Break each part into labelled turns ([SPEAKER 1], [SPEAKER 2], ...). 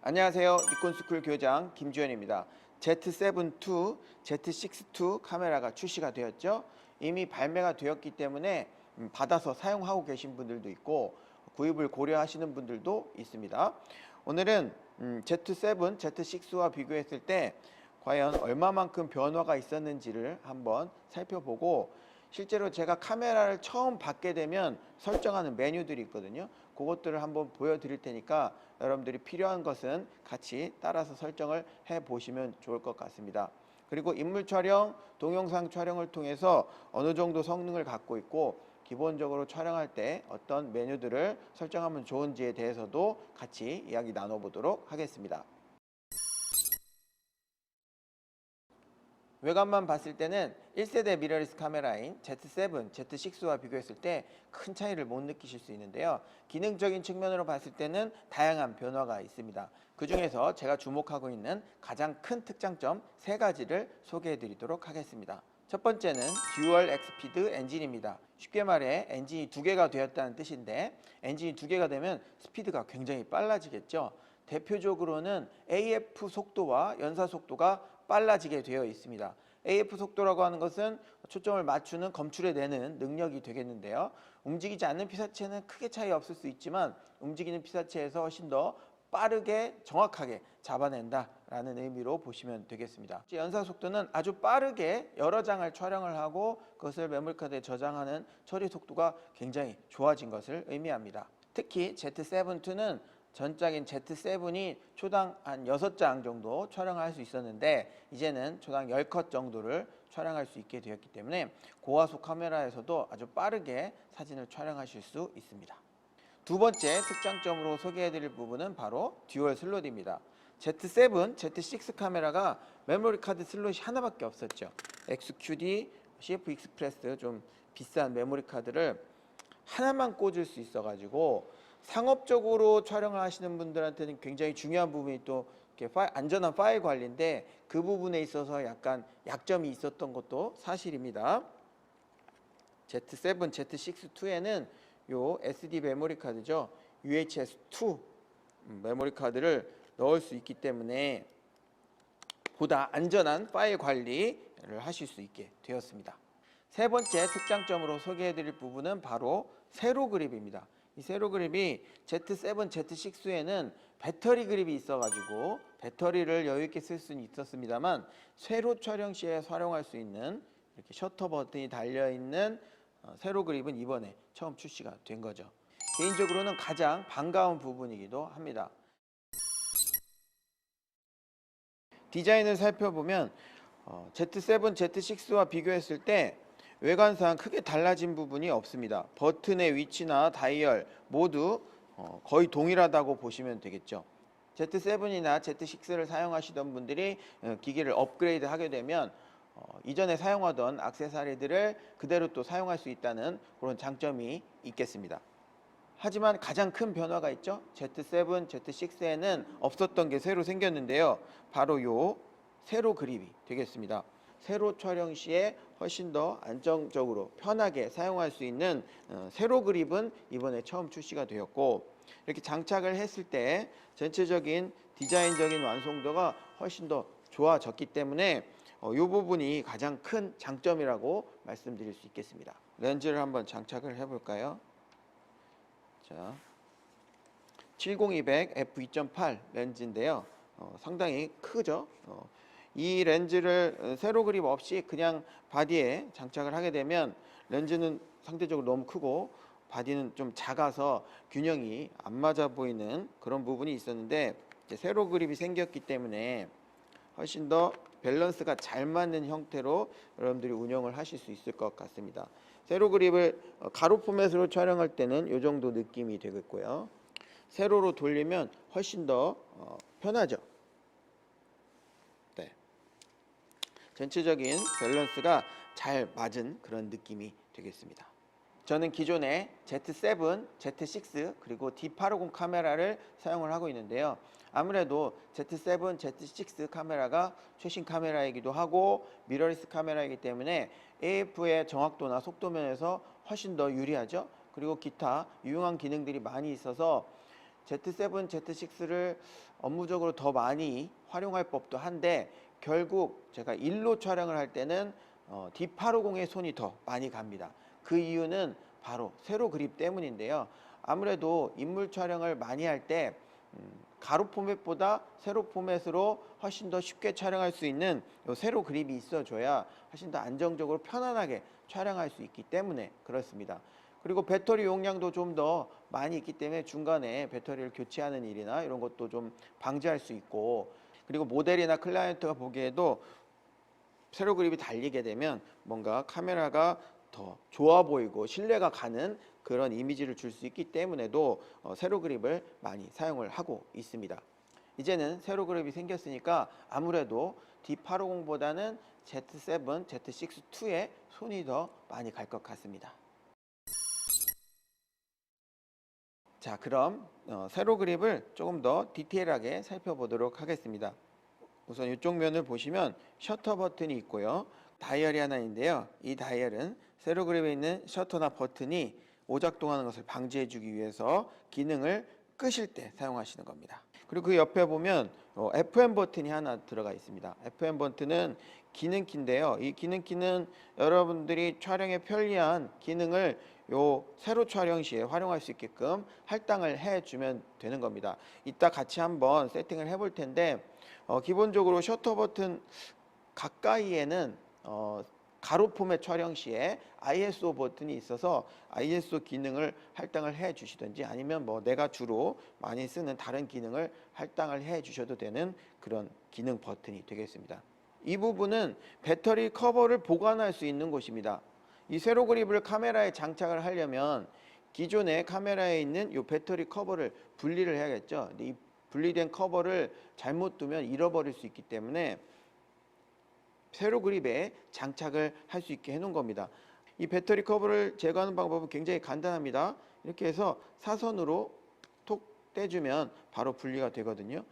[SPEAKER 1] 안녕하세요. 니콘스쿨 교장 김주현입니다. Z7 II, Z6 II 카메라가 출시가 되었죠. 이미 발매가 되었기 때문에 받아서 사용하고 계신 분들도 있고 구입을 고려하시는 분들도 있습니다. 오늘은 Z7, Z6와 비교했을 때 과연 얼마만큼 변화가 있었는지를 한번 살펴보고, 실제로 제가 카메라를 처음 받게 되면 설정하는 메뉴들이 있거든요. 그것들을 한번 보여드릴 테니까 여러분들이 필요한 것은 같이 따라서 설정을 해 보시면 좋을 것 같습니다. 그리고 인물 촬영, 동영상 촬영을 통해서 어느 정도 성능을 갖고 있고 기본적으로 촬영할 때 어떤 메뉴들을 설정하면 좋은지에 대해서도 같이 이야기 나눠보도록 하겠습니다. 외관만 봤을 때는 1세대 미러리스 카메라인 Z7, Z6와 비교했을 때 큰 차이를 못 느끼실 수 있는데요. 기능적인 측면으로 봤을 때는 다양한 변화가 있습니다. 그 중에서 제가 주목하고 있는 가장 큰 특장점 3가지를 소개해 드리도록 하겠습니다. 첫 번째는 듀얼 엑스피드 엔진입니다. 쉽게 말해 엔진이 2개가 되었다는 뜻인데, 엔진이 2개가 되면 스피드가 굉장히 빨라지겠죠. 대표적으로는 AF 속도와 연사 속도가 빨라지게 되어 있습니다. AF 속도라고 하는 것은 초점을 맞추는 검출해 내는 능력이 되겠는데요. 움직이지 않는 피사체는 크게 차이 없을 수 있지만 움직이는 피사체에서 훨씬 더 빠르게 정확하게 잡아낸다라는 의미로 보시면 되겠습니다. 연사 속도는 아주 빠르게 여러 장을 촬영을 하고 그것을 메모리카드에 저장하는 처리 속도가 굉장히 좋아진 것을 의미합니다. 특히 Z7-2는 전작인 Z7이 초당 한 6장 정도 촬영할 수 있었는데 이제는 초당 10컷 정도를 촬영할 수 있게 되었기 때문에 고화소 카메라에서도 아주 빠르게 사진을 촬영하실 수 있습니다. 두 번째 특장점으로 소개해드릴 부분은 바로 듀얼 슬롯입니다. Z7, Z6 카메라가 메모리 카드 슬롯이 하나밖에 없었죠. XQD, CF 익스프레스 좀 비싼 메모리 카드를 하나만 꽂을 수 있어가지고 상업적으로 촬영을 하시는 분들한테는 굉장히 중요한 부분이 또 안전한 파일 관리인데, 그 부분에 있어서 약간 약점이 있었던 것도 사실입니다. Z7, Z6-2에는 요 SD 메모리 카드죠. UHS-2 메모리 카드를 넣을 수 있기 때문에 보다 안전한 파일 관리를 하실 수 있게 되었습니다. 세 번째 특장점으로 소개해드릴 부분은 바로 세로 그립입니다. 이 세로 그립이 Z7, Z6에는 배터리 그립이 있어가지고 배터리를 여유 있게 쓸 수는 있었습니다만 세로 촬영 시에 활용할 수 있는 이렇게 셔터 버튼이 달려있는 세로 그립은 이번에 처음 출시가 된 거죠. 개인적으로는 가장 반가운 부분이기도 합니다. 디자인을 살펴보면 Z7, Z6와 비교했을 때 외관상 크게 달라진 부분이 없습니다. 버튼의 위치나 다이얼 모두 거의 동일하다고 보시면 되겠죠. Z7이나 Z6를 사용하시던 분들이 기기를 업그레이드 하게 되면 이전에 사용하던 액세서리들을 그대로 또 사용할 수 있다는 그런 장점이 있겠습니다. 하지만 가장 큰 변화가 있죠. Z7, Z6에는 없었던 게 새로 생겼는데요. 바로 요 세로 그립이 되겠습니다. 세로 촬영 시에 훨씬 더 안정적으로 편하게 사용할 수 있는 세로 그립은 이번에 처음 출시가 되었고, 이렇게 장착을 했을 때 전체적인 디자인적인 완성도가 훨씬 더 좋아졌기 때문에 이 부분이 가장 큰 장점이라고 말씀드릴 수 있겠습니다. 렌즈를 한번 장착을 해볼까요? 자, 70-200 f2.8 렌즈인데요. 상당히 크죠. 이 렌즈를 세로 그립 없이 그냥 바디에 장착을 하게 되면 렌즈는 상대적으로 너무 크고 바디는 좀 작아서 균형이 안 맞아 보이는 그런 부분이 있었는데, 이제 세로 그립이 생겼기 때문에 훨씬 더 밸런스가 잘 맞는 형태로 여러분들이 운영을 하실 수 있을 것 같습니다. 세로 그립을 가로 포맷으로 촬영할 때는 이 정도 느낌이 되겠고요. 세로로 돌리면 훨씬 더 편하죠. 네. 전체적인 밸런스가 잘 맞은 그런 느낌이 되겠습니다. 저는 기존에 Z7, Z6 그리고 D850 카메라를 사용을 하고 있는데요. 아무래도 Z7, Z6 카메라가 최신 카메라이기도 하고 미러리스 카메라이기 때문에 AF의 정확도나 속도 면에서 훨씬 더 유리하죠. 그리고 기타 유용한 기능들이 많이 있어서 Z7, Z6를 업무적으로 더 많이 활용할 법도 한데 결국 제가 일로 촬영을 할 때는 D850의 손이 더 많이 갑니다. 그 이유는 바로 세로 그립 때문인데요. 아무래도 인물 촬영을 많이 할 때 가로 포맷보다 세로 포맷으로 훨씬 더 쉽게 촬영할 수 있는 세로 그립이 있어줘야 훨씬 더 안정적으로 편안하게 촬영할 수 있기 때문에 그렇습니다. 그리고 배터리 용량도 좀 더 많이 있기 때문에 중간에 배터리를 교체하는 일이나 이런 것도 좀 방지할 수 있고, 그리고 모델이나 클라이언트가 보기에도 세로 그립이 달리게 되면 뭔가 카메라가 더 좋아 보이고 신뢰가 가는 그런 이미지를 줄 수 있기 때문에도 세로 그립을 많이 사용을 하고 있습니다. 이제는 세로 그립이 생겼으니까 아무래도 D850보다는 Z7, Z6-2에 손이 더 많이 갈 것 같습니다. 자, 그럼 세로 그립을 조금 더 디테일하게 살펴보도록 하겠습니다. 우선 이쪽 면을 보시면 셔터 버튼이 있고요. 다이얼이 하나 있는데요. 이 다이얼은 세로 그립에 있는 셔터나 버튼이 오작동하는 것을 방지해 주기 위해서 기능을 끄실 때 사용하시는 겁니다. 그리고 그 옆에 보면 FM 버튼이 하나 들어가 있습니다. FM 버튼은 기능키인데요. 이 기능키는 여러분들이 촬영에 편리한 기능을 요 세로 촬영 시에 활용할 수 있게끔 할당을 해주면 되는 겁니다. 이따 같이 한번 세팅을 해볼 텐데 기본적으로 셔터 버튼 가까이에는 가로 포맷 촬영 시에 ISO 버튼이 있어서 ISO 기능을 할당을 해 주시든지 아니면 뭐 내가 주로 많이 쓰는 다른 기능을 할당을 해 주셔도 되는 그런 기능 버튼이 되겠습니다. 이 부분은 배터리 커버를 보관할 수 있는 곳입니다. 이 세로 그립을 카메라에 장착을 하려면 기존의 카메라에 있는 이 배터리 커버를 분리를 해야겠죠. 근데 이 분리된 커버를 잘못 두면 잃어버릴 수 있기 때문에 세로 그립에 장착을 할 수 있게 해놓은 겁니다. 이 배터리 커버를 제거하는 방법은 굉장히 간단합니다. 이렇게 해서 사선으로 톡 떼주면 바로 분리가 되거든요.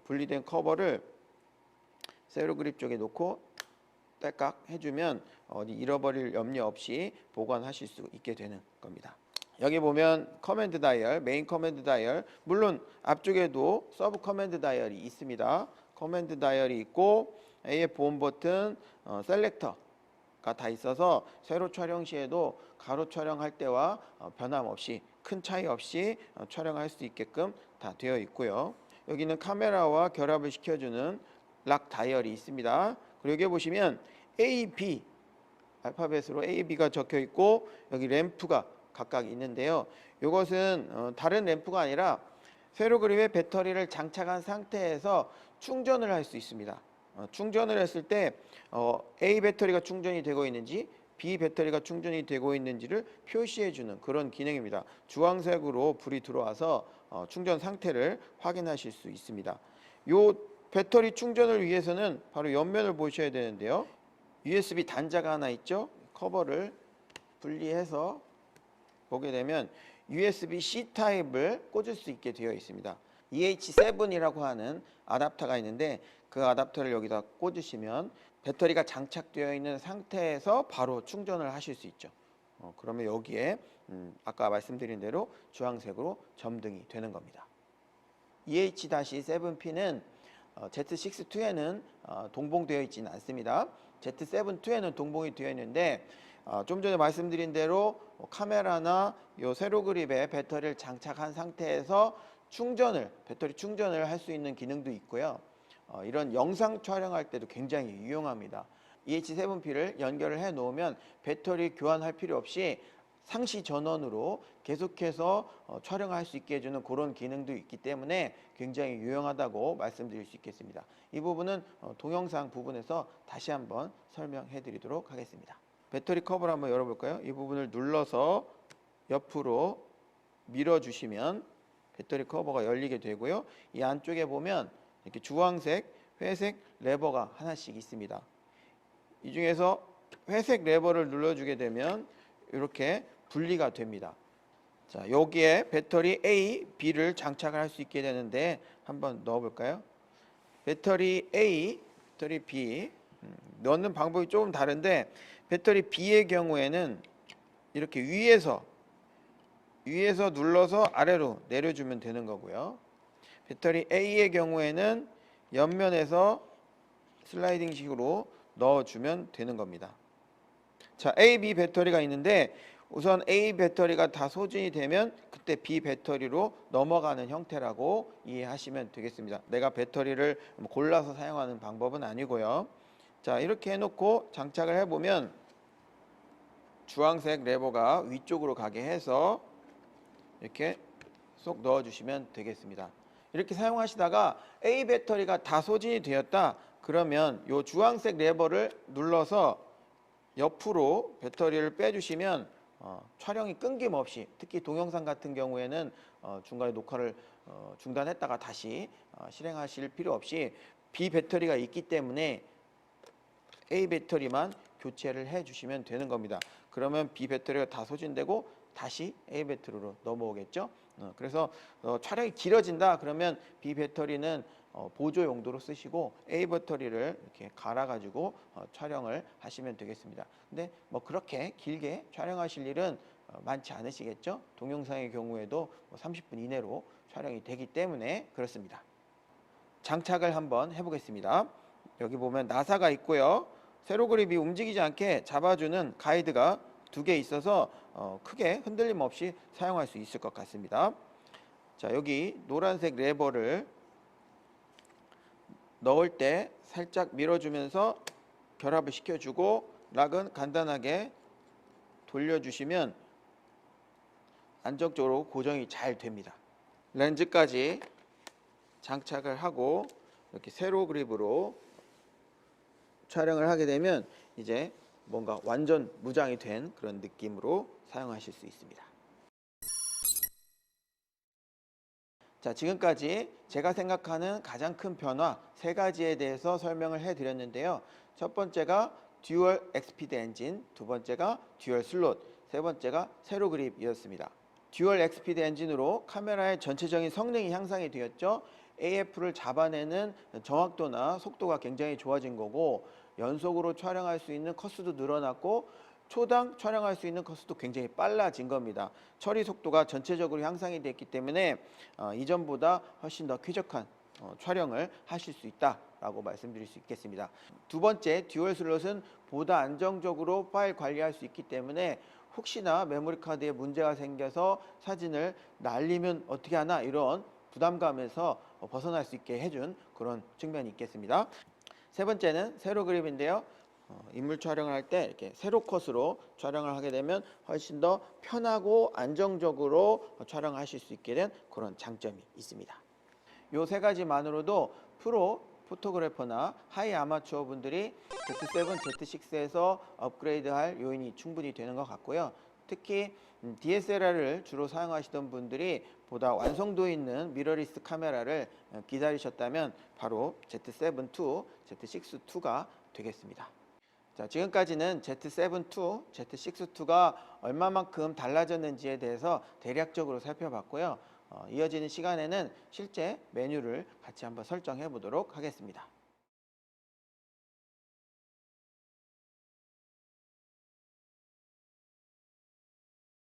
[SPEAKER 1] 분리된 커버를 세로 그립 쪽에 놓고 딸깍 해주면 어디 잃어버릴 염려 없이 보관하실 수 있게 되는 겁니다. 여기 보면 커맨드 다이얼, 메인 커맨드 다이얼, 물론 앞쪽에도 서브 커맨드 다이얼이 있습니다. 커맨드 다이얼이 있고 AF 온 버튼, 셀렉터가 다 있어서 세로 촬영 시에도 가로 촬영할 때와 변함없이 큰 차이 없이 촬영할 수 있게끔 다 되어 있고요. 여기는 카메라와 결합을 시켜주는 락 다이얼이 있습니다. 그리고 여기 보시면 A, B 알파벳으로 A, B가 적혀 있고 여기 램프가 각각 있는데요. 이것은 다른 램프가 아니라 세로 그립에 배터리를 장착한 상태에서 충전을 할 수 있습니다. 충전을 했을 때 A 배터리가 충전이 되고 있는지 B 배터리가 충전이 되고 있는지를 표시해 주는 그런 기능입니다. 주황색으로 불이 들어와서 충전 상태를 확인하실 수 있습니다. 이 배터리 충전을 위해서는 바로 옆면을 보셔야 되는데요. USB 단자가 하나 있죠. 커버를 분리해서 보게 되면 USB-C 타입을 꽂을 수 있게 되어 있습니다. EH7이라고 하는 아답터가 있는데 그 아답터를 여기다 꽂으시면 배터리가 장착되어 있는 상태에서 바로 충전을 하실 수 있죠. 그러면 여기에 아까 말씀드린 대로 주황색으로 점등이 되는 겁니다. EH-7P는 Z6-2에는 동봉되어 있지는 않습니다. Z7-2에는 동봉이 되어 있는데 좀 전에 말씀드린 대로 카메라나 요 세로 그립에 배터리를 장착한 상태에서 배터리 충전을 할 수 있는 기능도 있고요. 이런 영상 촬영할 때도 굉장히 유용합니다. EH7P를 연결을 해 놓으면 배터리 교환할 필요 없이 상시 전원으로 계속해서 촬영할 수 있게 해주는 그런 기능도 있기 때문에 굉장히 유용하다고 말씀드릴 수 있겠습니다. 이 부분은 동영상 부분에서 다시 한번 설명해 드리도록 하겠습니다. 배터리 커버를 한번 열어볼까요? 이 부분을 눌러서 옆으로 밀어주시면 배터리 커버가 열리게 되고요. 이 안쪽에 보면 이렇게 주황색, 회색 레버가 하나씩 있습니다. 이 중에서 회색 레버를 눌러주게 되면 이렇게 분리가 됩니다. 자, 여기에 배터리 A, B를 장착을 할 수 있게 되는데 한번 넣어볼까요? 배터리 A, 배터리 B 넣는 방법이 조금 다른데 배터리 B의 경우에는 이렇게 위에서 위에서 눌러서 아래로 내려주면 되는 거고요. 배터리 A의 경우에는 옆면에서 슬라이딩 식으로 넣어주면 되는 겁니다. 자, A, B 배터리가 있는데 우선 A 배터리가 다 소진이 되면 그때 B 배터리로 넘어가는 형태라고 이해하시면 되겠습니다. 내가 배터리를 골라서 사용하는 방법은 아니고요. 자, 이렇게 해놓고 장착을 해보면 주황색 레버가 위쪽으로 가게 해서 이렇게 쏙 넣어주시면 되겠습니다. 이렇게 사용하시다가 A 배터리가 다 소진이 되었다 그러면 이 주황색 레버를 눌러서 옆으로 배터리를 빼주시면 촬영이 끊김없이, 특히 동영상 같은 경우에는 중간에 녹화를 중단했다가 다시 실행하실 필요 없이 B 배터리가 있기 때문에 A 배터리만 교체를 해 주시면 되는 겁니다. 그러면 B 배터리가 다 소진되고 다시 A 배터리로 넘어오겠죠. 그래서 촬영이 길어진다 그러면 B 배터리는 보조 용도로 쓰시고 A 배터리를 이렇게 갈아 가지고 촬영을 하시면 되겠습니다. 근데 뭐 그렇게 길게 촬영하실 일은 많지 않으시겠죠. 동영상의 경우에도 30분 이내로 촬영이 되기 때문에 그렇습니다. 장착을 한번 해보겠습니다. 여기 보면 나사가 있고요. 세로 그립이 움직이지 않게 잡아주는 가이드가 2개 있어서 크게 흔들림 없이 사용할 수 있을 것 같습니다. 자, 여기 노란색 레버를 넣을 때 살짝 밀어주면서 결합을 시켜주고 락은 간단하게 돌려주시면 안정적으로 고정이 잘 됩니다. 렌즈까지 장착을 하고 이렇게 세로 그립으로 촬영을 하게 되면 이제 뭔가 완전 무장이 된 그런 느낌으로 사용하실 수 있습니다. 자, 지금까지 제가 생각하는 가장 큰 변화 3가지에 대해서 설명을 해드렸는데요. 첫 번째가 듀얼 엑스피드 엔진, 두 번째가 듀얼 슬롯, 세 번째가 세로 그립이었습니다. 듀얼 엑스피드 엔진으로 카메라의 전체적인 성능이 향상이 되었죠. AF를 잡아내는 정확도나 속도가 굉장히 좋아진 거고, 연속으로 촬영할 수 있는 컷수도 늘어났고, 초당 촬영할 수 있는 컷수도 굉장히 빨라진 겁니다. 처리 속도가 전체적으로 향상이 됐기 때문에 이전보다 훨씬 더 쾌적한 촬영을 하실 수 있다라고 말씀드릴 수 있겠습니다. 두 번째, 듀얼 슬롯은 보다 안정적으로 파일 관리할 수 있기 때문에 혹시나 메모리 카드에 문제가 생겨서 사진을 날리면 어떻게 하나 이런 부담감에서 벗어날 수 있게 해준 그런 측면이 있겠습니다. 세 번째는 세로 그립인데요. 인물 촬영을 할 때 이렇게 세로 컷으로 촬영을 하게 되면 훨씬 더 편하고 안정적으로 촬영하실 수 있게 된 그런 장점이 있습니다. 이 3가지만으로도 프로 포토그래퍼나 하이 아마추어 분들이 Z7, Z6에서 업그레이드할 요인이 충분히 되는 것 같고요. 특히 DSLR을 주로 사용하시던 분들이 보다 완성도 있는 미러리스 카메라를 기다리셨다면 바로 Z7 II, Z6 II가 되겠습니다. 자, 지금까지는 Z7 II, Z6 II가 얼마만큼 달라졌는지에 대해서 대략적으로 살펴봤고요. 이어지는 시간에는 실제 메뉴를 같이 한번 설정해 보도록 하겠습니다.